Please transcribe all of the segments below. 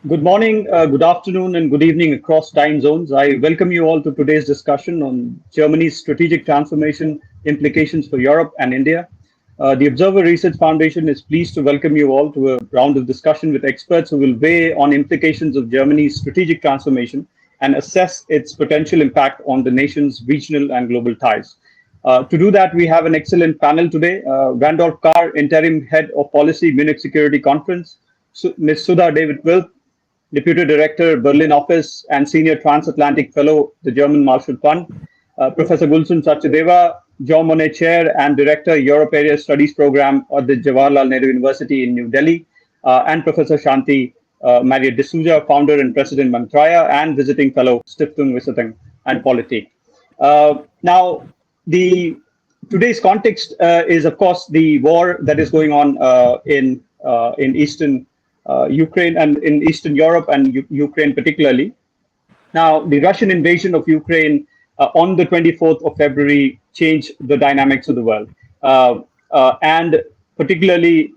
Good morning, good afternoon, and good evening across time zones. I welcome you all to today's discussion on Germany's strategic transformation implications for Europe and India. The Observer Research Foundation is pleased to welcome you all to a round of discussion with experts who will weigh on implications of Germany's strategic transformation and assess its potential impact on the nation's regional and global ties. To do that, we have an excellent panel today. Randolph Carr, Interim Head of Policy, Munich Security Conference, Ms. Sudha David-Wilk, Deputy Director, Berlin Office, and Senior Transatlantic Fellow, the German Marshall Fund, Professor Gulsum Sachdeva, John Monnet Chair and Director, Europe Area Studies Program at the Jawaharlal Nehru University in New Delhi, and Professor Shanti Marriott D'Souza, Founder and President, Mantraya, and Visiting Fellow, Stiftung Wissenschaft and Politik. Now, today's context is, of course, the war that is going on in Eastern Ukraine and in Eastern Europe and Ukraine particularly. Now, the Russian invasion of Ukraine on the 24th of February changed the dynamics of the world, and particularly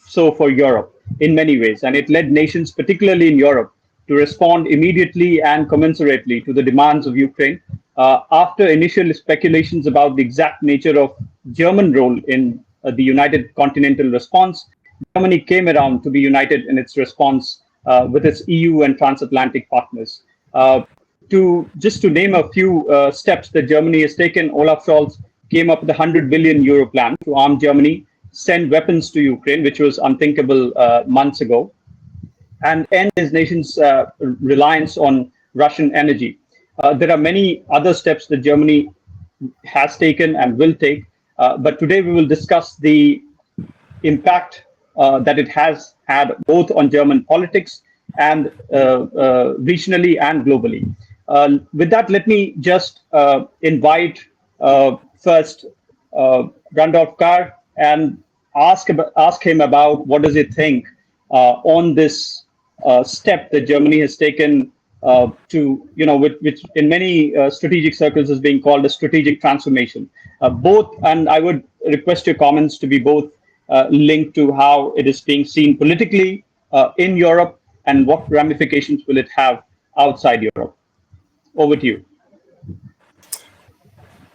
so for Europe in many ways. And it led nations, particularly in Europe, to respond immediately and commensurately to the demands of Ukraine. After initial speculations about the exact nature of German role in the united continental response, Germany came around to be united in its response with its EU and transatlantic partners. Just to name a few steps that Germany has taken, Olaf Scholz came up with a €100 billion plan to arm Germany, send weapons to Ukraine, which was unthinkable months ago, and end his nation's reliance on Russian energy. There are many other steps that Germany has taken and will take, but today we will discuss the impact that it has had both on German politics and regionally and globally. With that, let me just invite first Randolph Carr and ask him about what does he think on this step that Germany has taken which in many strategic circles is being called a strategic transformation. And I would request your comments to be both linked to how it is being seen politically in Europe and what ramifications will it have outside Europe. Over to you.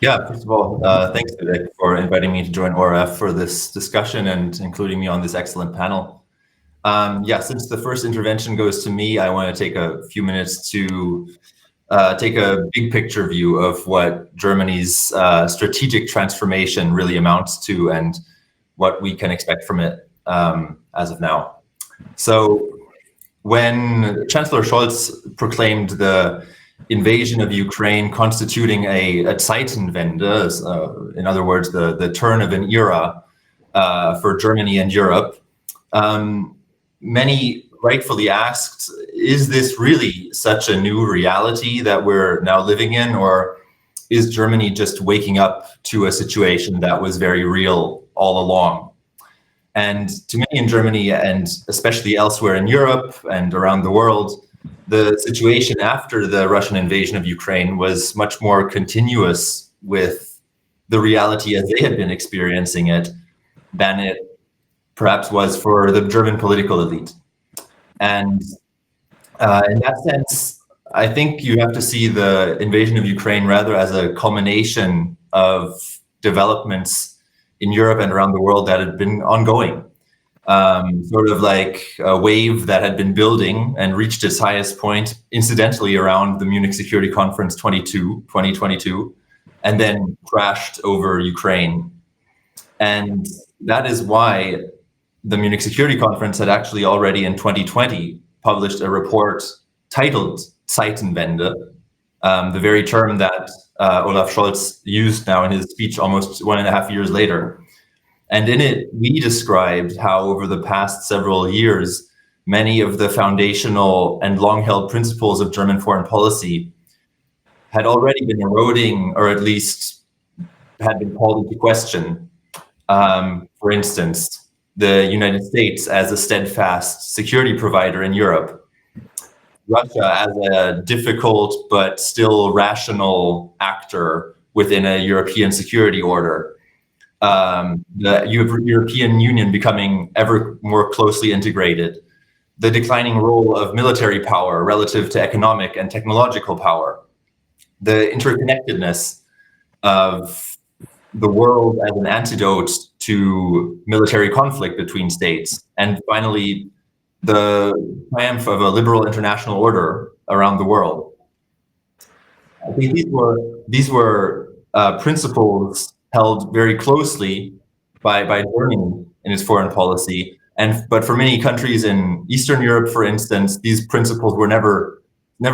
Yeah, first of all, thanks, Vivek, for inviting me to join ORF for this discussion and including me on this excellent panel. Since the first intervention goes to me, I want to take a few minutes to take a big picture view of what Germany's strategic transformation really amounts to and what we can expect from it as of now. So when Chancellor Scholz proclaimed the invasion of Ukraine constituting a Zeitenwende, in other words, the turn of an era for Germany and Europe, many rightfully asked, is this really such a new reality that we're now living in, or is Germany just waking up to a situation that was very real all along? And to many in Germany, and especially elsewhere in Europe and around the world, the situation after the Russian invasion of Ukraine was much more continuous with the reality as they had been experiencing it than it perhaps was for the German political elite. And in that sense, I think you have to see the invasion of Ukraine rather as a culmination of developments in Europe and around the world that had been ongoing. Sort of like a wave that had been building and reached its highest point, incidentally, around the Munich Security Conference 2022, and then crashed over Ukraine. And that is why the Munich Security Conference had actually already in 2020 published a report titled Zeitenwende, the very term that Olaf Scholz used now in his speech almost 1.5 years later. And in it, we described how over the past several years, many of the foundational and long-held principles of German foreign policy had already been eroding, or at least had been called into question. For instance, the United States as a steadfast security provider in Europe, Russia as a difficult but still rational actor within a European security order, the European Union becoming ever more closely integrated, the declining role of military power relative to economic and technological power, the interconnectedness of the world as an antidote to military conflict between states, and finally, the triumph of a liberal international order around the world. I think these were principles held very closely by Germany in its foreign policy, but for many countries in Eastern Europe, for instance, these principles were never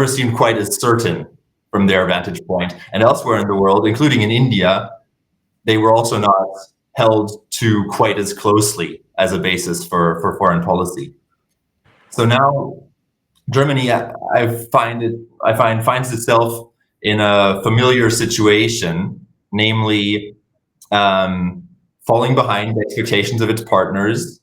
seemed quite as certain from their vantage point. And elsewhere in the world, including in India, they were also not held to quite as closely as a basis for foreign policy. So now Germany, I find finds itself in a familiar situation, namely falling behind the expectations of its partners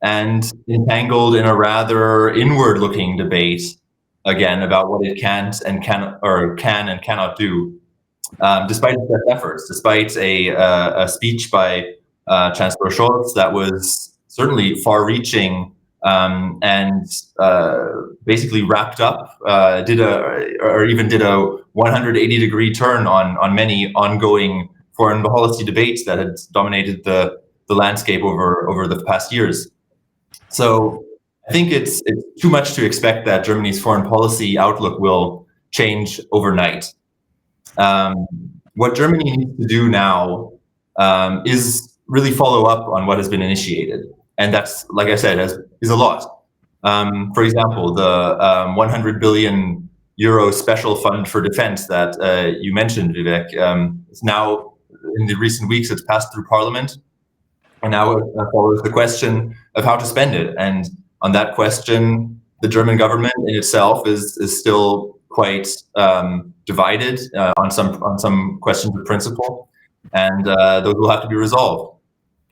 and entangled in a rather inward-looking debate again about what it can and cannot do, despite its best efforts, despite a speech by Chancellor Scholz that was certainly far-reaching and basically wrapped up, did a 180-degree turn on many ongoing foreign policy debates that had dominated the landscape over the past years. So I think it's too much to expect that Germany's foreign policy outlook will change overnight. What Germany needs to do now is really follow up on what has been initiated. And that's, like I said, is a lot. For example, the 100 billion euro special fund for defense that you mentioned, Vivek, is now, in the recent weeks, it's passed through Parliament. And now it follows the question of how to spend it. And on that question, the German government in itself is still quite divided on some questions of principle. And those will have to be resolved.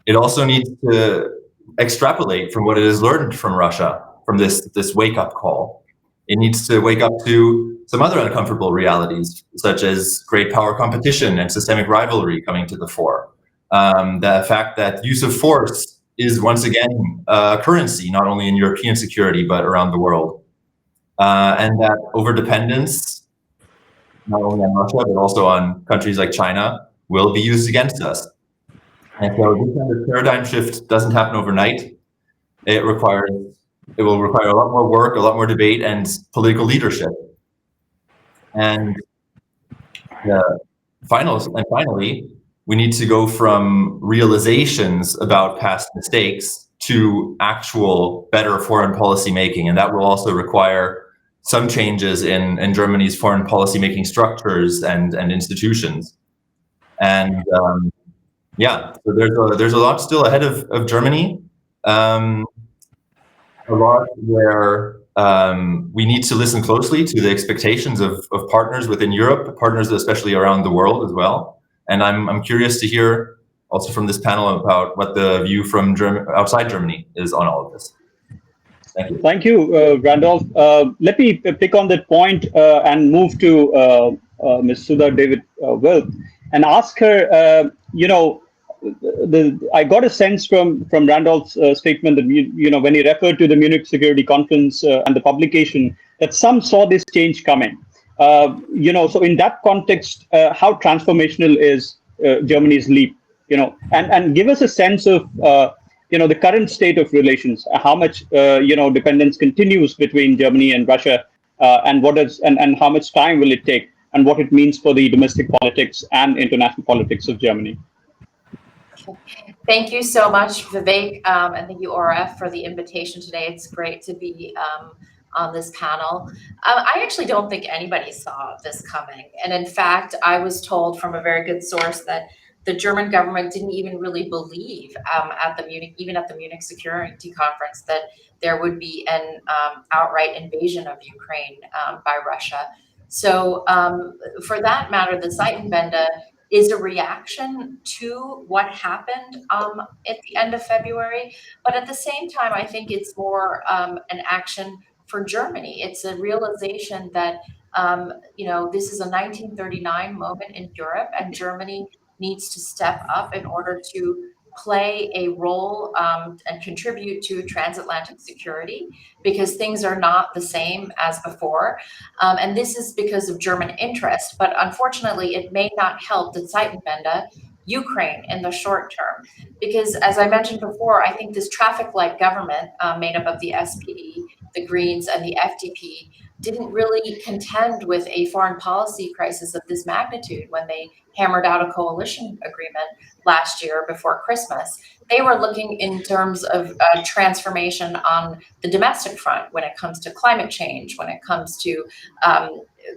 It also needs to extrapolate from what it has learned from Russia, from this wake-up call. It needs to wake up to some other uncomfortable realities, such as great power competition and systemic rivalry coming to the fore. The fact that use of force is once again a currency, not only in European security, but around the world. And that overdependence, not only on Russia, but also on countries like China, will be used against us. And so this kind of paradigm shift doesn't happen overnight. It will require a lot more work, a lot more debate, and political leadership. And finally, we need to go from realizations about past mistakes to actual better foreign policy making. And that will also require some changes in Germany's foreign policy making structures and institutions. And so there's a lot still ahead of Germany. A lot where we need to listen closely to the expectations of partners within Europe, partners especially around the world as well. And I'm curious to hear also from this panel about what the view from outside Germany is on all of this. Thank you. Thank you, Randolph. Let me pick on that point and move to Ms. Sudha David Wilk and ask her, I got a sense from Randolph's statement that, when he referred to the Munich Security Conference and the publication, that some saw this change coming. So in that context, how transformational is Germany's leap? And give us a sense of, the current state of relations, how much, dependence continues between Germany and Russia, and how much time will it take, and what it means for the domestic politics and international politics of Germany. Thank you so much, Vivek, and thank you, ORF, for the invitation today. It's great to be on this panel. I actually don't think anybody saw this coming. And in fact, I was told from a very good source that the German government didn't even really believe at the Munich Security Conference that there would be an outright invasion of Ukraine by Russia. So for that matter, the Zeitenwende is a reaction to what happened at the end of February. But at the same time, I think it's more an action for Germany. It's a realization that, this is a 1939 moment in Europe, and Germany needs to step up in order to play a role and contribute to transatlantic security, because things are not the same as before. And this is because of German interest, but unfortunately it may not help the Zeitenwende Ukraine in the short term. Because as I mentioned before, I think this traffic light government made up of the SPD, the Greens, and the FDP didn't really contend with a foreign policy crisis of this magnitude when they hammered out a coalition agreement last year before Christmas. They were looking in terms of transformation on the domestic front when it comes to climate change, when it comes to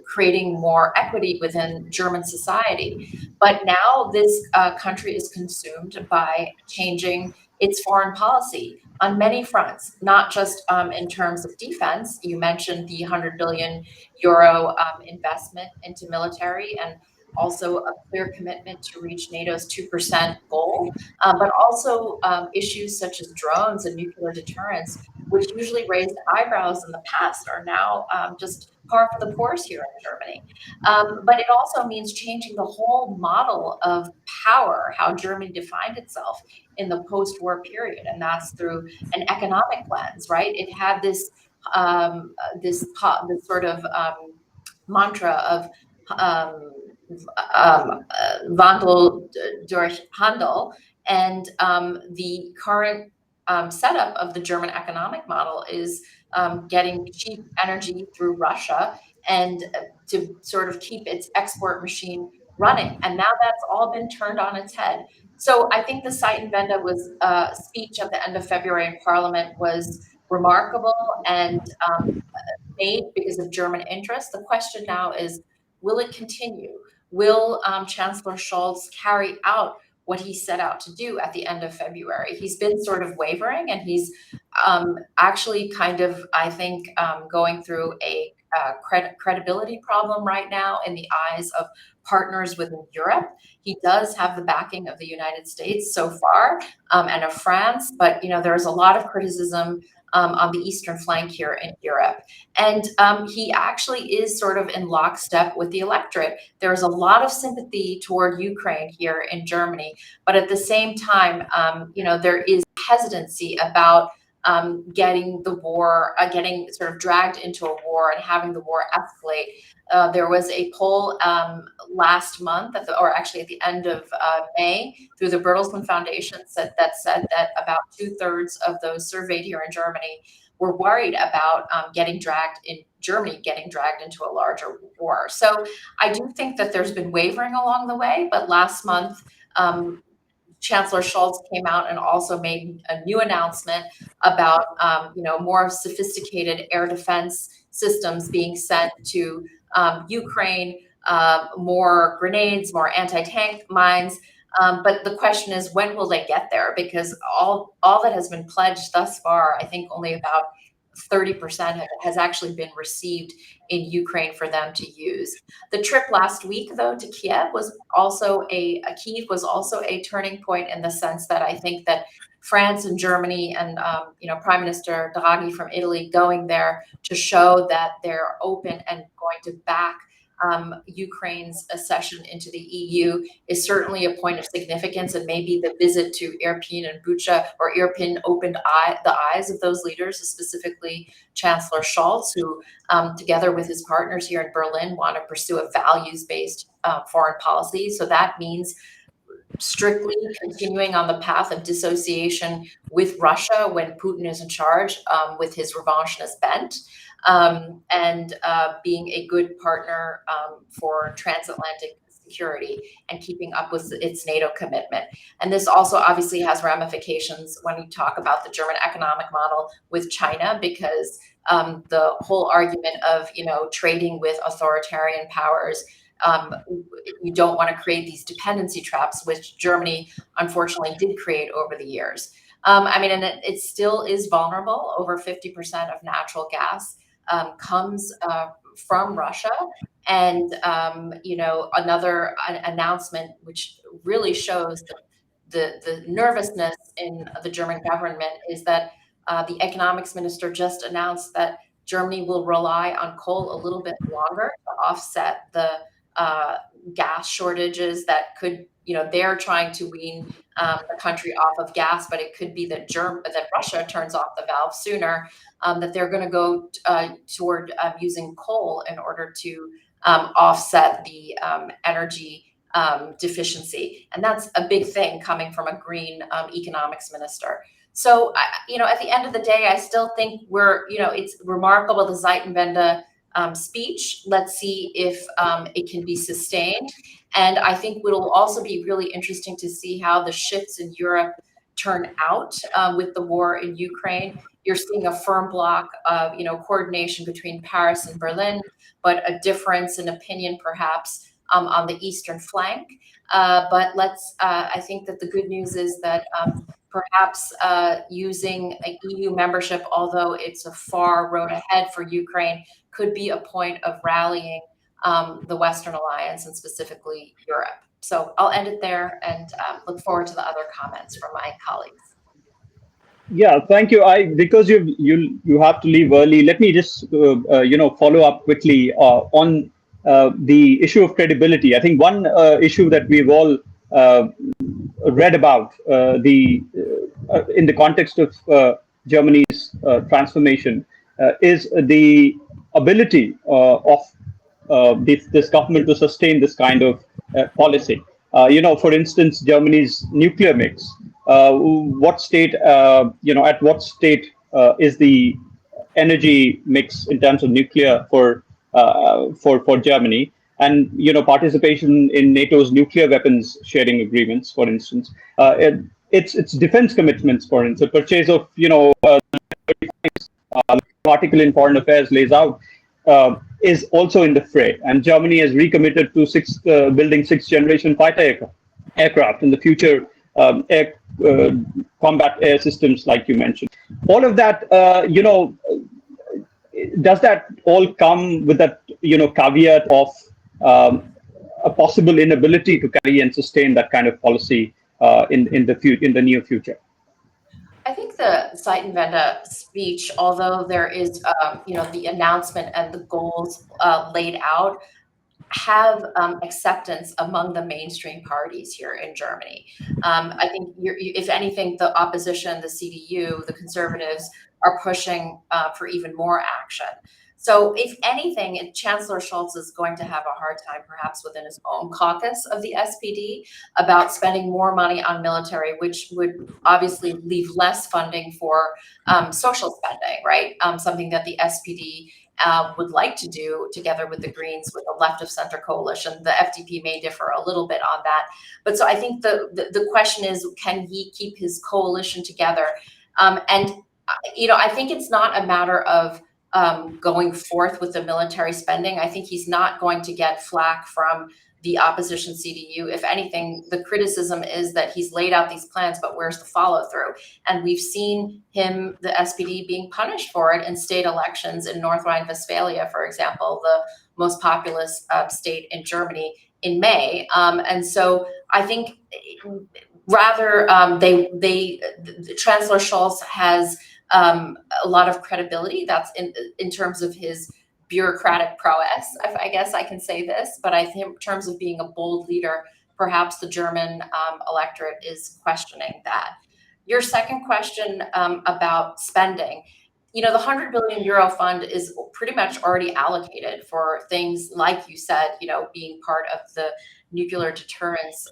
creating more equity within German society. But now this country is consumed by changing its foreign policy on many fronts, not just in terms of defense. You mentioned the 100 billion euro investment into military, and also a clear commitment to reach NATO's 2% goal, but also issues such as drones and nuclear deterrence, which usually raised eyebrows in the past, are now just par for the course here in Germany. But it also means changing the whole model of power, how Germany defined itself in the post-war period, and that's through an economic lens, right? It had this this sort of mantra of Wandel durch Handel, and the current setup of the German economic model is getting cheap energy through Russia and to sort of keep its export machine running. And now that's all been turned on its head. So I think the Zeitenwende was speech at the end of February in Parliament was remarkable and made because of German interest. The question now is, will it continue? Will Chancellor Scholz carry out what he set out to do at the end of February? He's been sort of wavering, and he's actually kind of, I think, going through a credibility problem right now in the eyes of partners within Europe. He does have the backing of the United States so far, and of France, but there's a lot of criticism on the eastern flank here in Europe. And he actually is sort of in lockstep with the electorate. There's a lot of sympathy toward Ukraine here in Germany, but at the same time, there is hesitancy about getting the war, getting sort of dragged into a war and having the war escalate. There was a poll last month, or actually at the end of May, through the Bertelsmann Foundation, that said that about 2/3 of those surveyed here in Germany were worried about getting dragged into a larger war. So I do think that there's been wavering along the way, but last month, Chancellor Scholz came out and also made a new announcement about more sophisticated air defense systems being sent to Ukraine, more grenades, more anti-tank mines. But the question is, when will they get there? Because all that has been pledged thus far, I think only about 30% has actually been received in Ukraine for them to use. The trip last week, though, to Kiev was also a turning point, in the sense that I think that France and Germany and Prime Minister Draghi from Italy going there to show that they're open and going to back Ukraine's accession into the EU is certainly a point of significance, and maybe the visit to Irpin and Bucha, or Irpin, opened the eyes of those leaders, specifically Chancellor Scholz, who together with his partners here in Berlin want to pursue a values-based foreign policy. So that means strictly continuing on the path of dissociation with Russia when Putin is in charge, with his revanchist bent, and being a good partner for transatlantic security and keeping up with its NATO commitment. And this also obviously has ramifications when we talk about the German economic model with China, because the whole argument of trading with authoritarian powers, you don't want to create these dependency traps, which Germany unfortunately did create over the years. And it still is vulnerable. Over 50% of natural gas comes from Russia. And, another announcement which really shows the nervousness in the German government is that the economics minister just announced that Germany will rely on coal a little bit longer to offset gas shortages that could, they're trying to wean the country off of gas, but it could be that Russia turns off the valve sooner, that they're going to go toward using coal in order to offset the energy deficiency. And that's a big thing coming from a green economics minister. So, at the end of the day, I still think it's remarkable, the Zeitenwende speech. Let's see if it can be sustained. And I think it will also be really interesting to see how the shifts in Europe turn out with the war in Ukraine. You're seeing a firm block of, coordination between Paris and Berlin, but a difference in opinion, perhaps, on the eastern flank. But I think that the good news is that perhaps using a EU membership, although it's a far road ahead for Ukraine, could be a point of rallying the Western Alliance and specifically Europe. So I'll end it there and look forward to the other comments from my colleagues. Yeah, thank you. Because you have to leave early, let me just follow up quickly on the issue of credibility. I think one issue that we've all read about in the context of Germany's transformation is the ability of this government to sustain this kind of policy. For instance, Germany's nuclear mix. What state, at what state is the energy mix in terms of nuclear for Germany, and participation in NATO's nuclear weapons sharing agreements, for instance, its defense commitments, for instance, purchase of article in Foreign Affairs lays out, is also in the fray, and Germany has recommitted to building sixth-generation fighter aircraft in the future. Combat air systems, like you mentioned. All of that, does that all come with that, caveat of a possible inability to carry and sustain that kind of policy in the near future? I think the Zeitenwende speech, although there is, the announcement and the goals laid out, have acceptance among the mainstream parties here in Germany. I think, if anything, the opposition, the CDU, the conservatives, are pushing for even more action. So if anything, Chancellor Scholz is going to have a hard time, perhaps within his own caucus of the SPD, about spending more money on military, which would obviously leave less funding for social spending, right? Something that the SPD would like to do together with the Greens, with a left of center coalition. The FDP may differ a little bit on that. But so I think the question is, can he keep his coalition together? I think it's not a matter of going forth with the military spending. I think he's not going to get flack from the opposition CDU. If anything, the criticism is that he's laid out these plans, but where's the follow through? And we've seen him, the SPD, being punished for it in state elections in North Rhine-Westphalia, for example, the most populous state in Germany, in May. And so I think rather Chancellor Scholz has a lot of credibility. That's in terms of his bureaucratic prowess, I guess I can say this, but I think in terms of being a bold leader, perhaps the German electorate is questioning that. Your second question about spending, the 100 billion euro fund is pretty much already allocated for things like you said, being part of the nuclear deterrence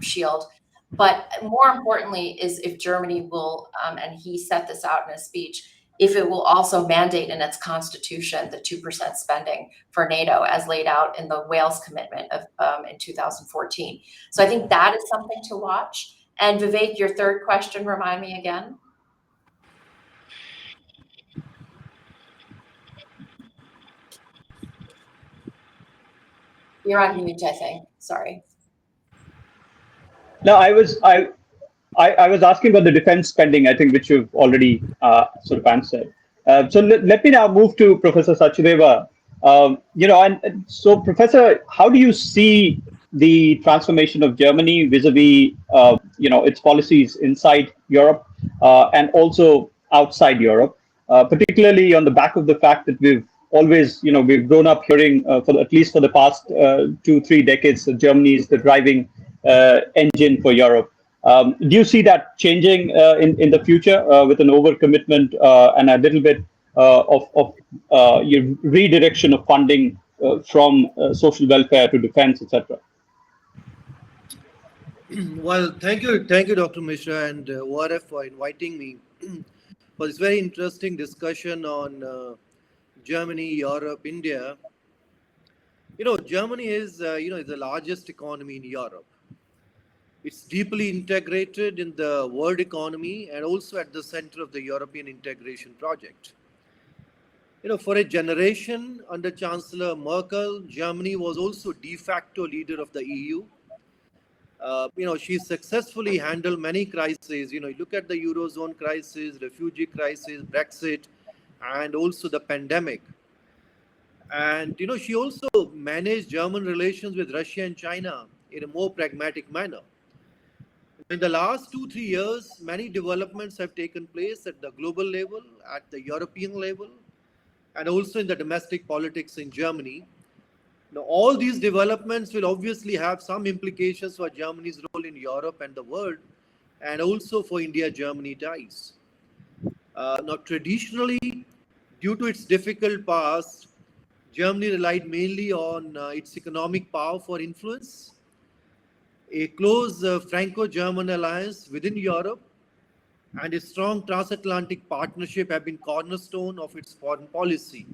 shield. But more importantly is if Germany will, and he set this out in his speech, if it will also mandate in its constitution the 2% spending for NATO as laid out in the Wales commitment of in 2014. So I think that is something to watch. And Vivek, your third question, remind me again. You're on mute, I think. Sorry. No, I was asking about the defense spending, I think, which you've already sort of answered. So let me now move to Professor Sachdeva. And so, Professor, how do you see the transformation of Germany vis-a-vis, its policies inside Europe and also outside Europe, particularly on the back of the fact that we've always, we've grown up hearing at least for the past 2-3 decades that Germany is the driving engine for Europe. Do you see that changing in the future with an overcommitment and a little bit of your redirection of funding from social welfare to defense, etc.? Well, thank you, Dr. Mishra and ORF for inviting me for this very interesting discussion on Germany, Europe, India. Germany is, is the largest economy in Europe. It's deeply integrated in the world economy and also at the center of the European integration project. For a generation under Chancellor Merkel, Germany was also de facto leader of the EU. She successfully handled many crises. Look at the Eurozone crisis, refugee crisis, Brexit, and also the pandemic. And, she also managed German relations with Russia and China in a more pragmatic manner. In the last 2-3 years, many developments have taken place at the global level, at the European level, and also in the domestic politics in Germany. Now, all these developments will obviously have some implications for Germany's role in Europe and the world, and also for India-Germany ties. Now, traditionally, due to its difficult past, Germany relied mainly on its economic power for influence. A close Franco-German alliance within Europe and a strong transatlantic partnership have been cornerstone of its foreign policy.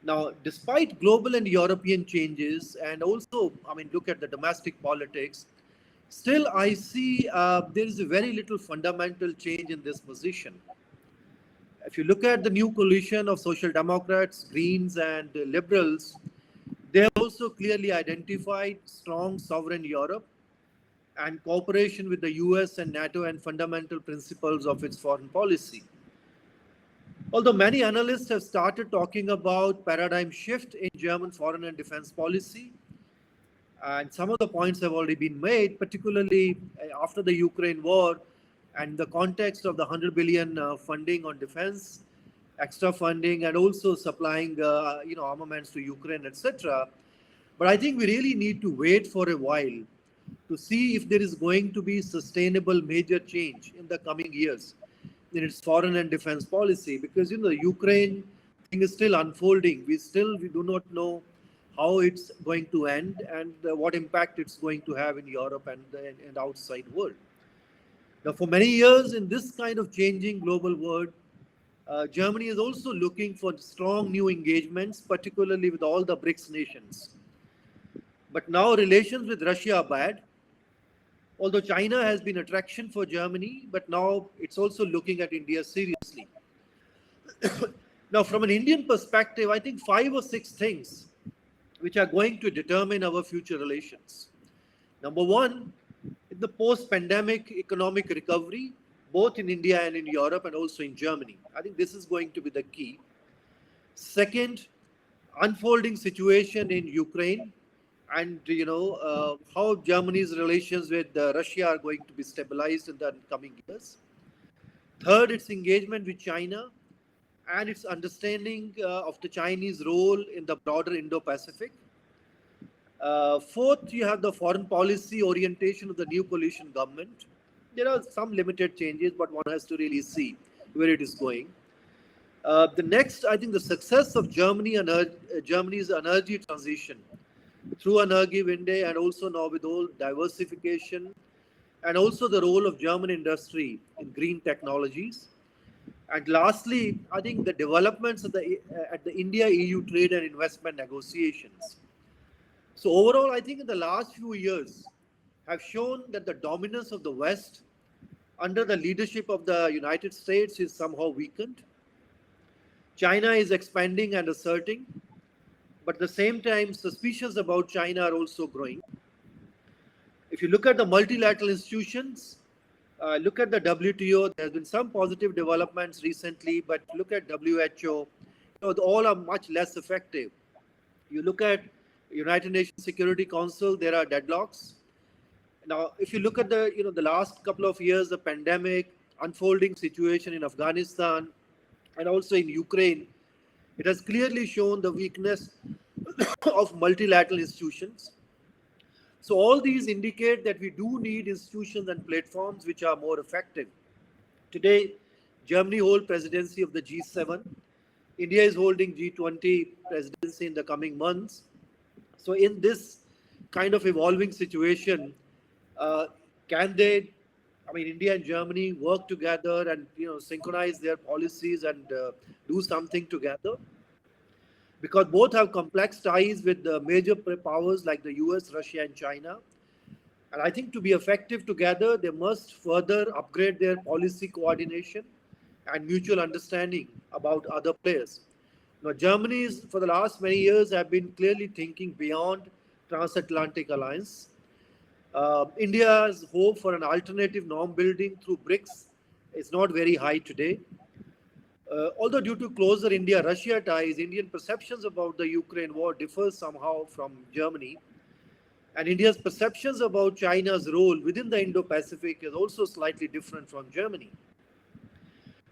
Now, despite global and European changes, and also, look at the domestic politics, still I see there is a very little fundamental change in this position. If you look at the new coalition of Social Democrats, Greens, and Liberals, they have also clearly identified strong sovereign Europe and cooperation with the US and NATO and fundamental principles of its foreign policy. Although many analysts have started talking about paradigm shift in German foreign and defense policy, and some of the points have already been made, particularly after the Ukraine war and the context of the 100 billion funding on defense, extra funding, and also supplying armaments to Ukraine, etc. But I think we really need to wait for a while to see if there is going to be sustainable major change in the coming years in its foreign and defense policy, because the Ukraine thing is still unfolding. We do not know how it's going to end and what impact it's going to have in Europe and outside world. Now, for many years in this kind of changing global world, Germany is also looking for strong new engagements, particularly with all the BRICS nations. But now relations with Russia are bad. Although China has been attraction for Germany, but now it's also looking at India seriously. Now, from an Indian perspective, I think 5 or 6 things which are going to determine our future relations. Number one, in the post-pandemic economic recovery, both in India and in Europe and also in Germany. I think this is going to be the key. Second, unfolding situation in Ukraine, and how Germany's relations with Russia are going to be stabilized in the coming years. Third, its engagement with China and its understanding of the Chinese role in the broader Indo-Pacific. Fourth, you have the foreign policy orientation of the new coalition government. There are some limited changes, but one has to really see where it is going. The next, I think the success of Germany's energy transition through Energy Wende, and also now with all diversification, and also the role of German industry in green technologies. And lastly, I think the developments at the India-EU trade and investment negotiations. So overall, I think in the last few years have shown that the dominance of the West under the leadership of the United States is somehow weakened. China is expanding and asserting, but at the same time, suspicions about China are also growing. If you look at the multilateral institutions, look at the WTO, there has been some positive developments recently, but look at WHO, all are much less effective. You look at United Nations Security Council, there are deadlocks. Now, if you look at the last couple of years, the pandemic, unfolding situation in Afghanistan, and also in Ukraine, It has clearly shown the weakness of multilateral institutions. So all these indicate that we do need institutions and platforms which are more effective. Today, Germany holds presidency of the G7. India is holding G20 presidency in the coming months. So in this kind of evolving situation, can they, India and Germany work together and synchronize their policies and do something together? Because both have complex ties with the major powers like the US, Russia, and China. And I think to be effective together, they must further upgrade their policy coordination and mutual understanding about other players. Now, Germany, for the last many years, have been clearly thinking beyond transatlantic alliance. India's hope for an alternative norm building through BRICS is not very high today. Although due to closer India-Russia ties, Indian perceptions about the Ukraine war differ somehow from Germany. And India's perceptions about China's role within the Indo-Pacific is also slightly different from Germany.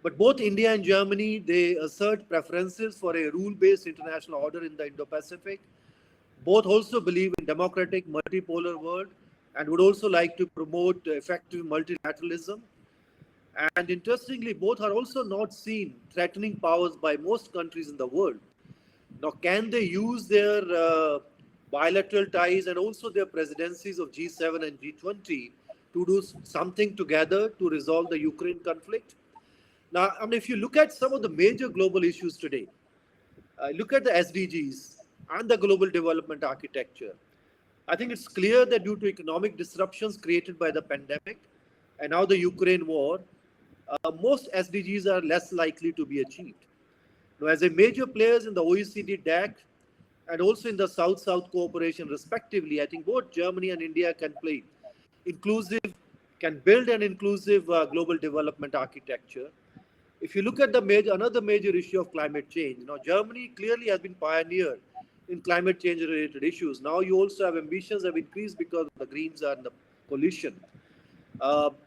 But both India and Germany, they assert preferences for a rule-based international order in the Indo-Pacific. Both also believe in democratic multipolar world and would also like to promote effective multilateralism. And interestingly, both are also not seen threatening powers by most countries in the world. Now, can they use their bilateral ties and also their presidencies of G7 and G20 to do something together to resolve the Ukraine conflict? Now, if you look at some of the major global issues today, look at the SDGs and the global development architecture. I think it's clear that due to economic disruptions created by the pandemic and now the Ukraine war, most SDGs are less likely to be achieved. Now, as a major players in the OECD DAC and also in the South-South cooperation respectively, I think both Germany and India can build an inclusive global development architecture. If you look at another major issue of climate change, Germany clearly has been pioneer in climate change related issues. Now you also have ambitions have increased because the Greens are in the coalition.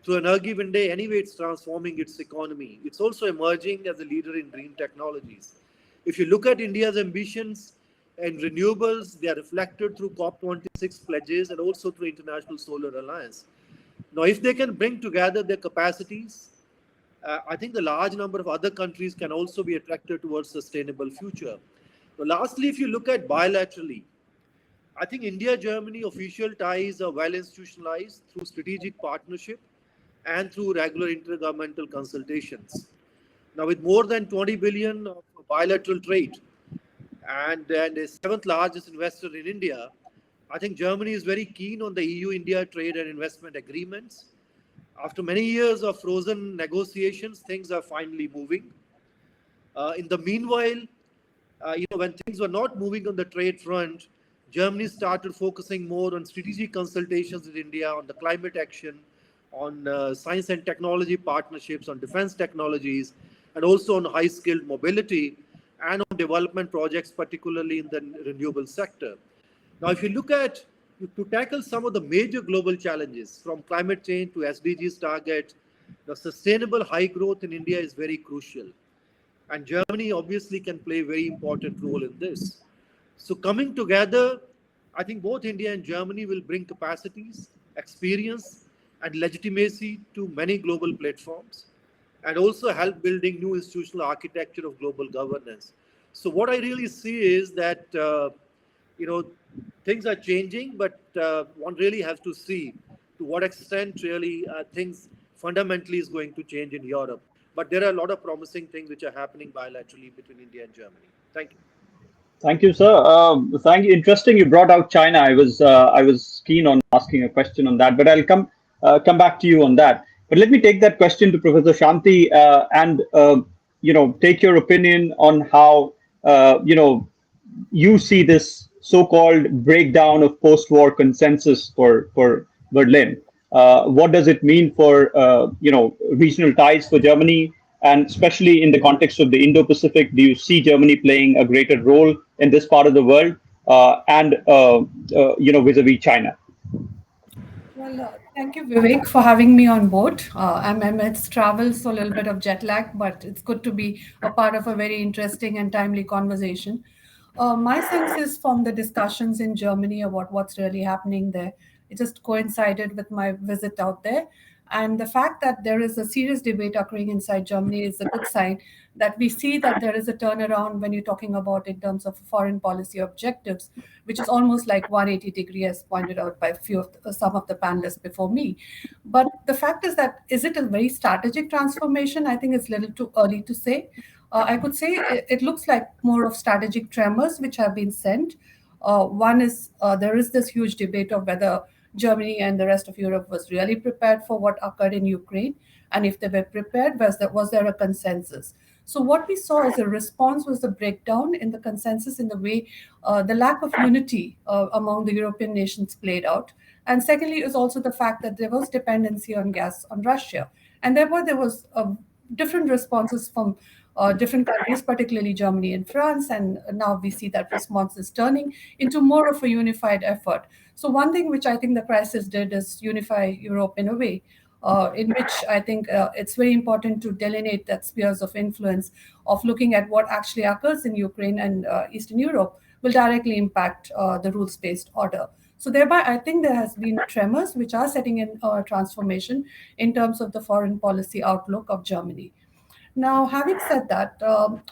Through Energy Day, anyway, it's transforming its economy. It's also emerging as a leader in green technologies. If you look at India's ambitions and renewables, they are reflected through COP26 pledges and also through International Solar Alliance. Now, if they can bring together their capacities, I think the large number of other countries can also be attracted towards sustainable future. Now, lastly, if you look at bilaterally, I think India-Germany official ties are well institutionalized through strategic partnership and through regular intergovernmental consultations. Now, with more than 20 billion of bilateral trade and the seventh largest investor in India, I think Germany is very keen on the EU-India trade and investment agreements. After many years of frozen negotiations, things are finally moving. In the meanwhile, when things were not moving on the trade front, Germany started focusing more on strategic consultations with India on the climate action, on science and technology partnerships, on defense technologies, and also on high-skilled mobility and on development projects, particularly in the renewable sector. Now, if you look at to tackle some of the major global challenges from climate change to SDGs target, the sustainable high growth in India is very crucial. And Germany obviously can play a very important role in this. So coming together, I think both India and Germany will bring capacities, experience, and legitimacy to many global platforms and also help building new institutional architecture of global governance. So what I really see is that, things are changing, but one really has to see to what extent really things fundamentally is going to change in Europe. But there are a lot of promising things which are happening bilaterally between India and Germany. Thank you. Thank you, sir. Thank you. Interesting. You brought out China. I was keen on asking a question on that, but I'll come back to you on that. But let me take that question to Professor Shanti and take your opinion on how you see this so-called breakdown of post-war consensus for Berlin. What does it mean for regional ties for Germany? And especially in the context of the Indo-Pacific, do you see Germany playing a greater role in this part of the world and vis-a-vis China? Well, Thank you, Vivek, for having me on board. I'm amidst travel, so a little bit of jet lag, but it's good to be a part of a very interesting and timely conversation. My sense is from the discussions in Germany about what's really happening there. It just coincided with my visit out there. And the fact that there is a serious debate occurring inside Germany is a good sign that we see that there is a turnaround when you're talking about in terms of foreign policy objectives, which is almost like 180 degree, as pointed out by some of the panelists before me. But the fact is that is it a very strategic transformation? I think it's a little too early to say. I could say it looks like more of strategic tremors which have been sent. One is there is this huge debate of whether Germany and the rest of Europe was really prepared for what occurred in Ukraine, and if they were prepared, was there a consensus? So what we saw as a response was the breakdown in the consensus in the way the lack of unity among the European nations played out. And secondly, is also the fact that there was dependency on gas on Russia, and therefore there was different responses from different countries, particularly Germany and France. And now we see that response is turning into more of a unified effort. So one thing which I think the crisis did is unify Europe in a way in which I think it's very important to delineate that spheres of influence of looking at what actually occurs in Ukraine and Eastern Europe will directly impact the rules-based order. So thereby, I think there has been tremors which are setting in a transformation in terms of the foreign policy outlook of Germany. Now, having said that,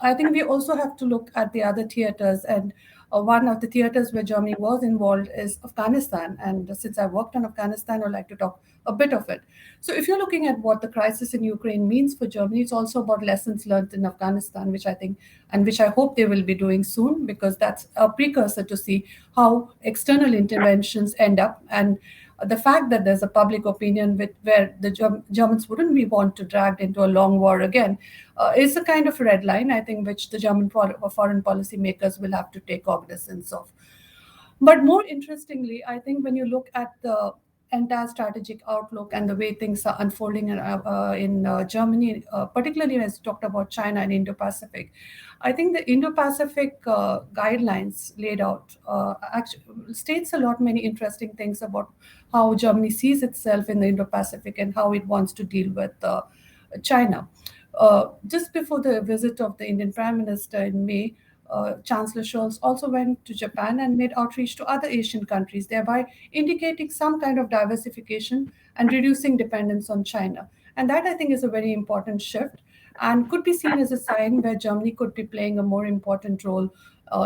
I think we also have to look at the other theaters. And one of the theaters where Germany was involved is Afghanistan. And since I worked on Afghanistan, I'd like to talk a bit of it. So, if you're looking at what the crisis in Ukraine means for Germany, it's also about lessons learned in Afghanistan, which I think and which I hope they will be doing soon, because that's a precursor to see how external interventions end up. And the fact that there's a public opinion where the Germans wouldn't be want to dragged into a long war again is a kind of red line, I think, which the German foreign policy makers will have to take cognizance of. But more interestingly, I think when you look at the entire strategic outlook and the way things are unfolding in Germany, particularly as you talked about China and Indo-Pacific, I think the Indo-Pacific guidelines laid out actually states a lot many interesting things about how Germany sees itself in the Indo-Pacific and how it wants to deal with China. Just before the visit of the Indian Prime Minister in May, Chancellor Scholz also went to Japan and made outreach to other Asian countries, thereby indicating some kind of diversification and reducing dependence on China. And that, I think, is a very important shift and could be seen as a sign where Germany could be playing a more important role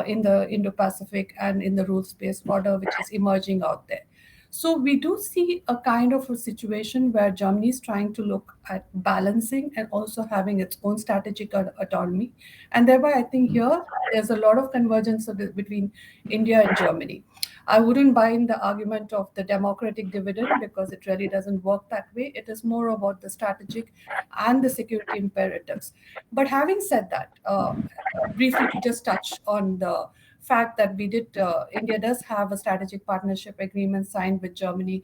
in the Indo-Pacific and in the rules-based order, which is emerging out there. So we do see a kind of a situation where Germany is trying to look at balancing and also having its own strategic autonomy. And thereby, I think here there's a lot of convergence between India and Germany. I wouldn't buy in the argument of the democratic dividend because it really doesn't work that way. It is more about the strategic and the security imperatives. But having said that, briefly to just touch on the fact that India does have a strategic partnership agreement signed with Germany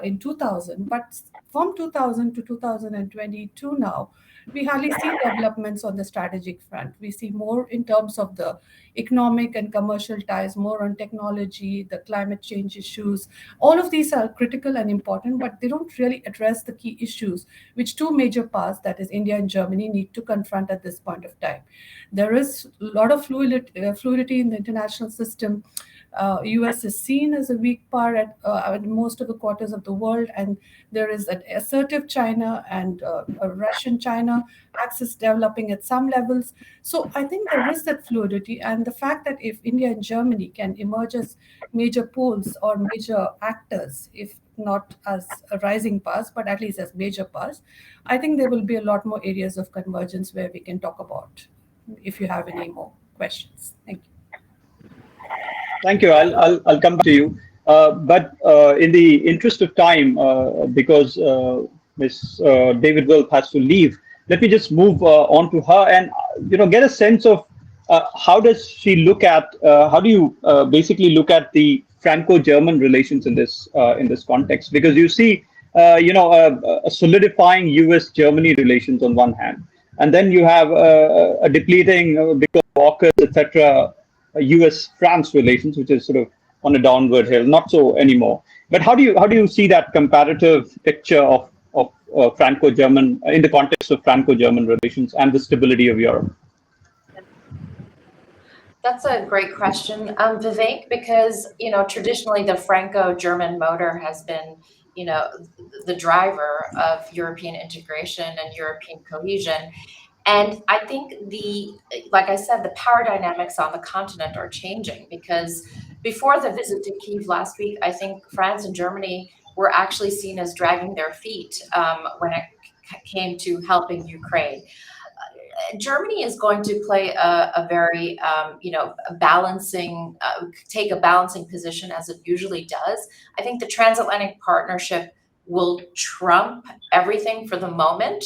in 2000, but from 2000 to 2022 now, we hardly see developments on the strategic front. We see more in terms of the economic and commercial ties, more on technology, the climate change issues. All of these are critical and important, but they don't really address the key issues which two major powers, that is India and Germany, need to confront at this point of time. There is a lot of fluidity in the international system. US is seen as a weak power at most of the quarters of the world, and there is an assertive China and a Russian China axis developing at some levels. So I think there is that fluidity, and the fact that if India and Germany can emerge as major poles or major actors, if not as rising powers, but at least as major powers, I think there will be a lot more areas of convergence where we can talk about. If you have any more questions, thank you. Thank you. I'll come back to you. But in the interest of time, because Ms. David Wilp has to leave, let me just move on to her and get a sense of how does she look at how do you basically look at the Franco-German relations in this context? Because you see a solidifying US-Germany relations on one hand, and then you have a depleting because of AUKUS, etc. US-France relations, which is sort of on a downward hill. Not so anymore. But how do you see that comparative picture of Franco-German in the context of Franco-German relations and the stability of Europe? That's a great question, Vivek, because, traditionally the Franco-German motor has been, the driver of European integration and European cohesion. And I think like I said, the power dynamics on the continent are changing, because before the visit to Kyiv last week, I think France and Germany were actually seen as dragging their feet when it came to helping Ukraine. Germany is going to play a very, take a balancing position, as it usually does. I think the transatlantic partnership will trump everything for the moment.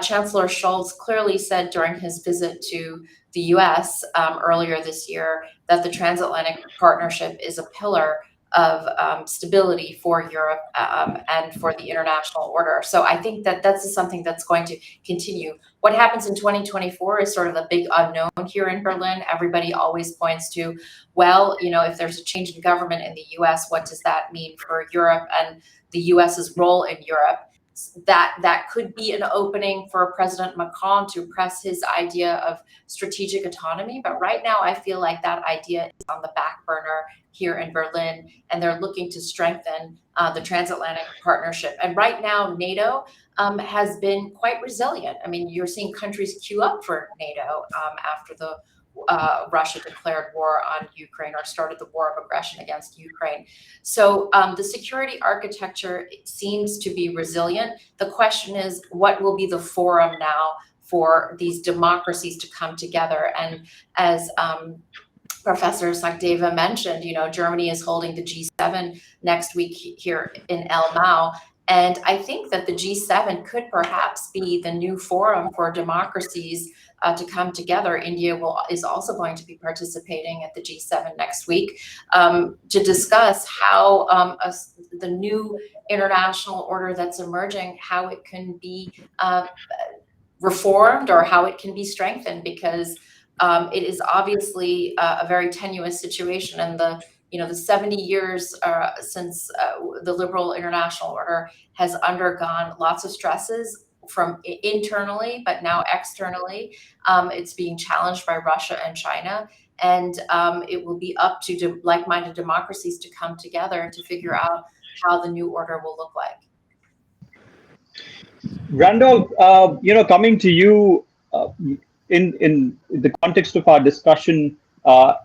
Chancellor Scholz clearly said during his visit to the US earlier this year that the transatlantic partnership is a pillar of stability for Europe and for the international order. So I think that that's something that's going to continue. What happens in 2024 is sort of the big unknown here in Berlin. Everybody always points to, well, if there's a change in government in the US, what does that mean for Europe and the US's role in Europe? That could be an opening for President Macron to press his idea of strategic autonomy. But right now, I feel like that idea is on the back burner here in Berlin, and they're looking to strengthen the transatlantic partnership. And right now, NATO has been quite resilient. I mean, you're seeing countries queue up for NATO after the Russia declared war on Ukraine, or started the war of aggression against Ukraine. So the security architecture seems to be resilient. The question is, what will be the forum now for these democracies to come together? And as Professor Sakdeva mentioned, Germany is holding the G7 next week here in Elmau. And I think that the G7 could perhaps be the new forum for democracies to come together. India is also going to be participating at the G7 next week to discuss how the new international order that's emerging, how it can be reformed or how it can be strengthened, because it is obviously a very tenuous situation. And the 70 years since the liberal international order has undergone lots of stresses from internally, but now externally. It's being challenged by Russia and China. And it will be up to like-minded democracies to come together to figure out how the new order will look like. Randolph, coming to you in the context of our discussion, I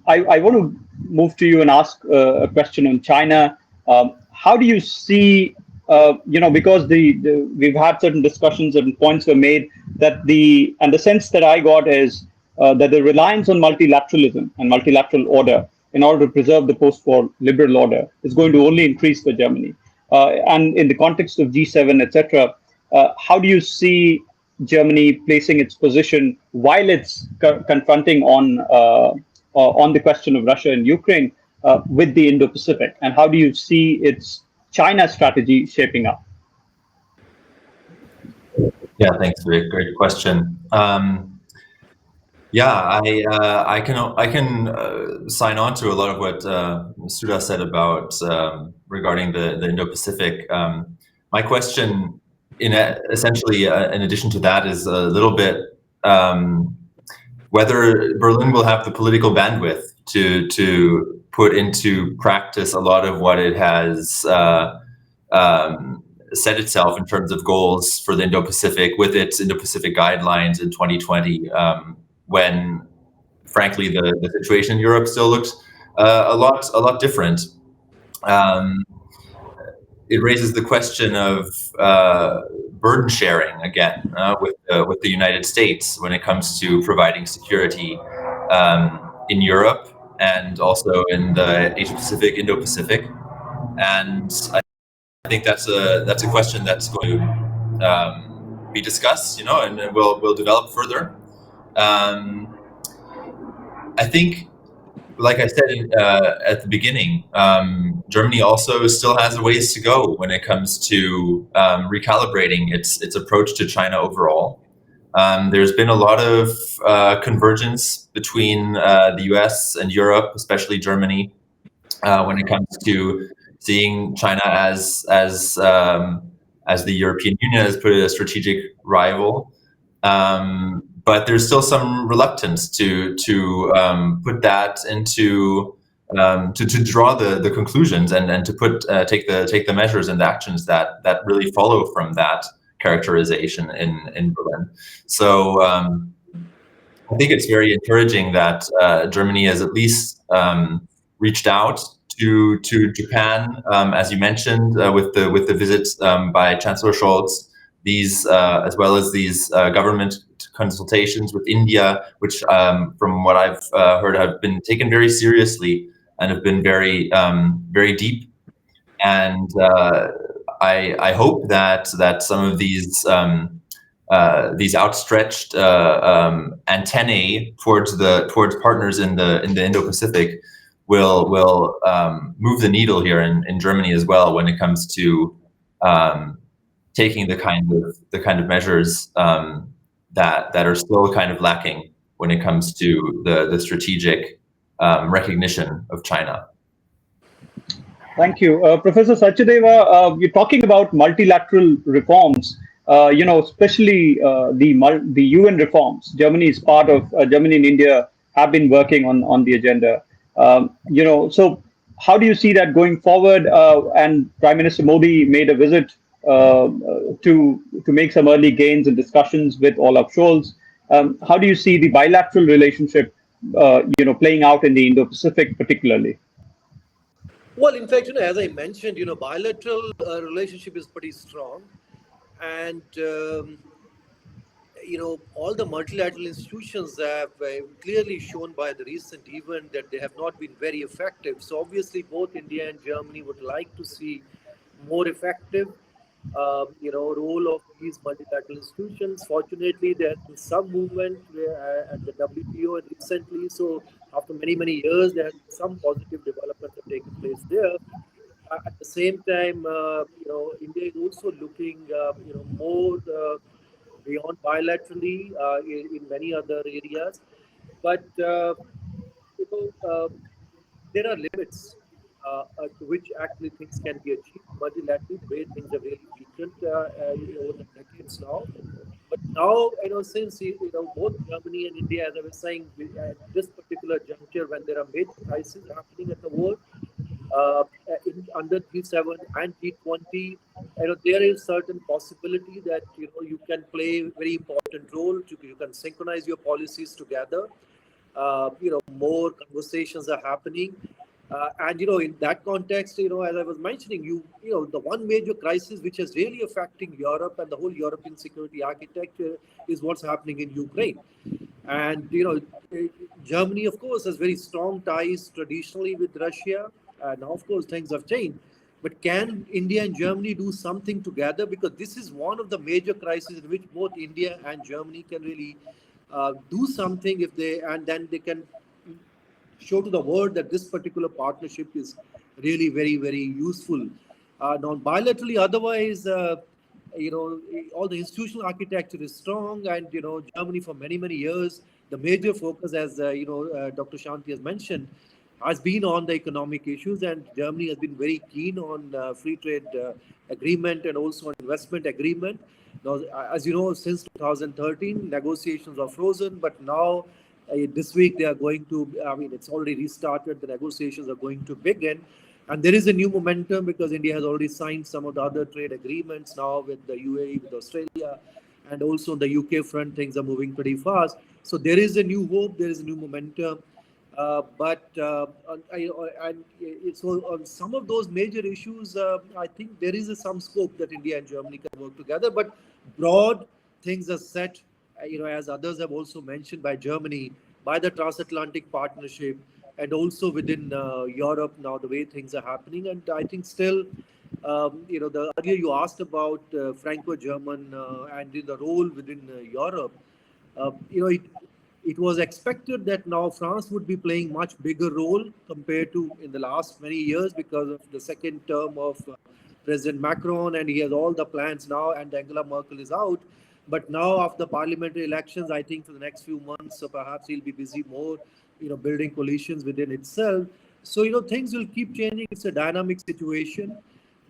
want to move to you and ask a question on China. How do you see, because we've had certain discussions and points were made that the sense that I got is that the reliance on multilateralism and multilateral order in order to preserve the post-war liberal order is going to only increase for Germany. And in the context of G7, etc., how do you see Germany placing its position while it's confronting on the question of Russia and Ukraine with the Indo-Pacific? And how do you see its China strategy shaping up? Yeah, thanks, Rick. Great question. I can sign on to a lot of what Sudha said about regarding the Indo-Pacific. My question, essentially, in addition to that, is a little bit whether Berlin will have the political bandwidth to put into practice a lot of what it has set itself in terms of goals for the Indo-Pacific with its Indo-Pacific guidelines in 2020, when, frankly, the situation in Europe still looks a lot different. It raises the question of burden sharing again with the United States when it comes to providing security in Europe and also in the Asia-Pacific, Indo-Pacific, and I think that's a question that's going to be discussed, and we'll develop further. I think, like I said at the beginning, Germany also still has a ways to go when it comes to recalibrating its approach to China overall. There's been a lot of convergence between the US and Europe, especially Germany, when it comes to seeing China as the European Union has put it a strategic rival. But there's still some reluctance to put that into to draw the conclusions and to take the measures and the actions that really follow from that characterization in Berlin. So I think it's very encouraging that Germany has at least reached out to Japan, as you mentioned, with the visits by Chancellor Scholz. These, as well as these government consultations with India, which, from what I've heard, have been taken very seriously and have been very deep. And I hope that some of these outstretched antennae towards partners in the Indo-Pacific will move the needle here in Germany as well when it comes to taking the kind of measures that are still kind of lacking when it comes to the strategic recognition of China. Thank you. Professor Sachdeva, you're talking about multilateral reforms, especially the UN reforms. Germany is part of, Germany and India have been working on the agenda. So how do you see that going forward? And Prime Minister Modi made a visit to make some early gains in discussions with Olaf Scholz. How do you see the bilateral relationship, playing out in the Indo-Pacific particularly? Well, in fact, as I mentioned, bilateral relationship is pretty strong, and all the multilateral institutions have clearly shown by the recent event that they have not been very effective. So obviously, both India and Germany would like to see more effective, role of these multilateral institutions. Fortunately, there has been some movement at the WTO recently. So after many years, there has been some positive developments have taken place there. At the same time, India is also looking, more beyond bilaterally in many other areas. But there are limits to which actually things can be achieved multilaterally, the way things have really weakened over the decades now. But now, since both Germany and India, as I was saying, at this particular juncture, when there are major crises happening at the world, under G7 and G20, there is certain possibility that you can play a very important role. You can synchronize your policies together. More conversations are happening. And in that context, as I was mentioning, the one major crisis which is really affecting Europe and the whole European security architecture is what's happening in Ukraine. And Germany, of course, has very strong ties traditionally with Russia. Now, of course, things have changed. But can India and Germany do something together? Because this is one of the major crises in which both India and Germany can really do something and then they can show to the world that this particular partnership is really very useful. Now, bilaterally, otherwise, all the institutional architecture is strong, and Germany for many years, the major focus, as Dr. Shanti has mentioned, has been on the economic issues, and Germany has been very keen on free trade agreement and also on investment agreement. Now, as you know, since 2013, negotiations are frozen, but now this week they are going to, it's already restarted, the negotiations are going to begin. And there is a new momentum because India has already signed some of the other trade agreements now with the UAE, with Australia, and also on the UK front, things are moving pretty fast. So there is a new hope, there is a new momentum. But on some of those major issues, I think there is some scope that India and Germany can work together. But broad things are set, as others have also mentioned, by Germany, by the transatlantic partnership, and also within Europe now, the way things are happening. And I think still, the earlier you asked about Franco-German and the role within Europe, it was expected that now France would be playing much bigger role compared to in the last many years because of the second term of President Macron, and he has all the plans now, and Angela Merkel is out. But now after parliamentary elections, I think for the next few months, so perhaps he'll be busy more, building coalitions within itself. So, things will keep changing. It's a dynamic situation.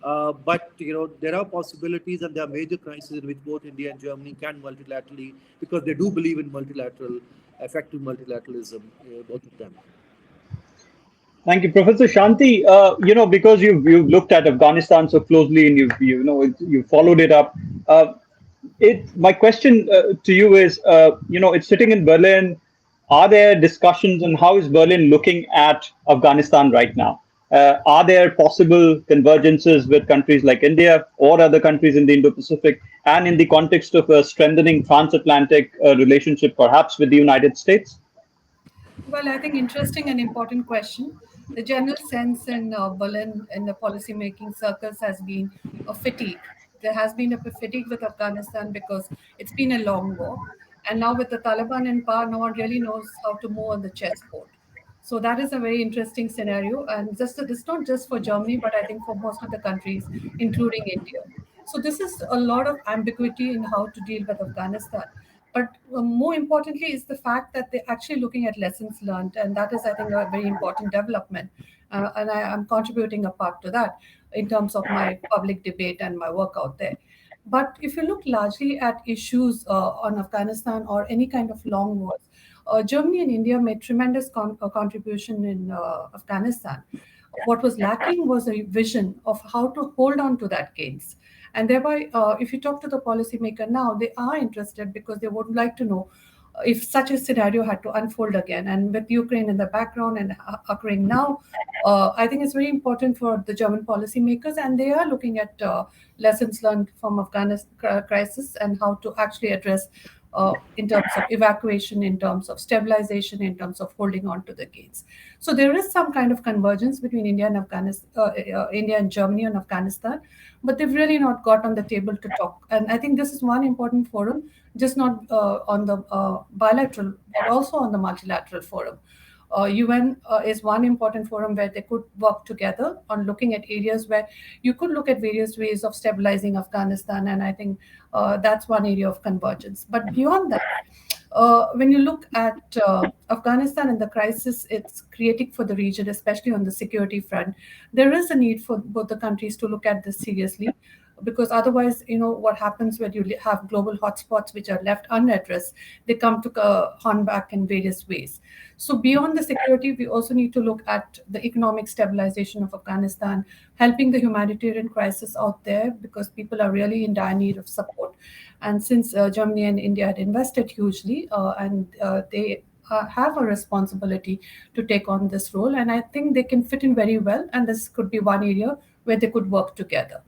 But, there are possibilities and there are major crises in which both India and Germany can multilaterally, because they do believe in effective multilateralism, both of them. Thank you, Professor Shanti. Because you've looked at Afghanistan so closely and you followed it up. My question to you is, it's sitting in Berlin. Are there discussions on how is Berlin looking at Afghanistan right now? Are there possible convergences with countries like India or other countries in the Indo-Pacific, and in the context of a strengthening transatlantic relationship, perhaps with the United States? Well, I think interesting and important question. The general sense in Berlin in the policymaking circles has been a fatigue. There has been a fatigue with Afghanistan because it's been a long war. And now with the Taliban in power, no one really knows how to move on the chessboard. So that is a very interesting scenario. And this not just for Germany, but I think for most of the countries, including India. So this is a lot of ambiguity in how to deal with Afghanistan. But more importantly is the fact that they're actually looking at lessons learned. And that is, I think, a very important development. And I am contributing a part to that in terms of my public debate and my work out there. But if you look largely at issues on Afghanistan or any kind of long wars, Germany and India made tremendous contribution in Afghanistan. What was lacking was a vision of how to hold on to that gains. And thereby, if you talk to the policymaker now, they are interested because they would like to know if such a scenario had to unfold again. And with Ukraine in the background and occurring now, I think it's very important for the German policymakers, and they are looking at lessons learned from Afghanistan crisis and how to actually address in terms of evacuation, in terms of stabilization, in terms of holding on to the gains. So there is some kind of convergence between India and India and Germany and Afghanistan, but they've really not got on the table to talk. And I think this is one important forum, just not on the bilateral, but also on the multilateral forum. UN is one important forum where they could work together on looking at areas where you could look at various ways of stabilizing Afghanistan. And I think that's one area of convergence. But beyond that, when you look at Afghanistan and the crisis it's creating for the region, especially on the security front, there is a need for both the countries to look at this seriously. Because otherwise, what happens when you have global hotspots which are left unaddressed, they come to horn back in various ways. So beyond the security, we also need to look at the economic stabilization of Afghanistan, helping the humanitarian crisis out there because people are really in dire need of support. And since Germany and India had invested hugely and they have a responsibility to take on this role, and I think they can fit in very well, and this could be one area where they could work together.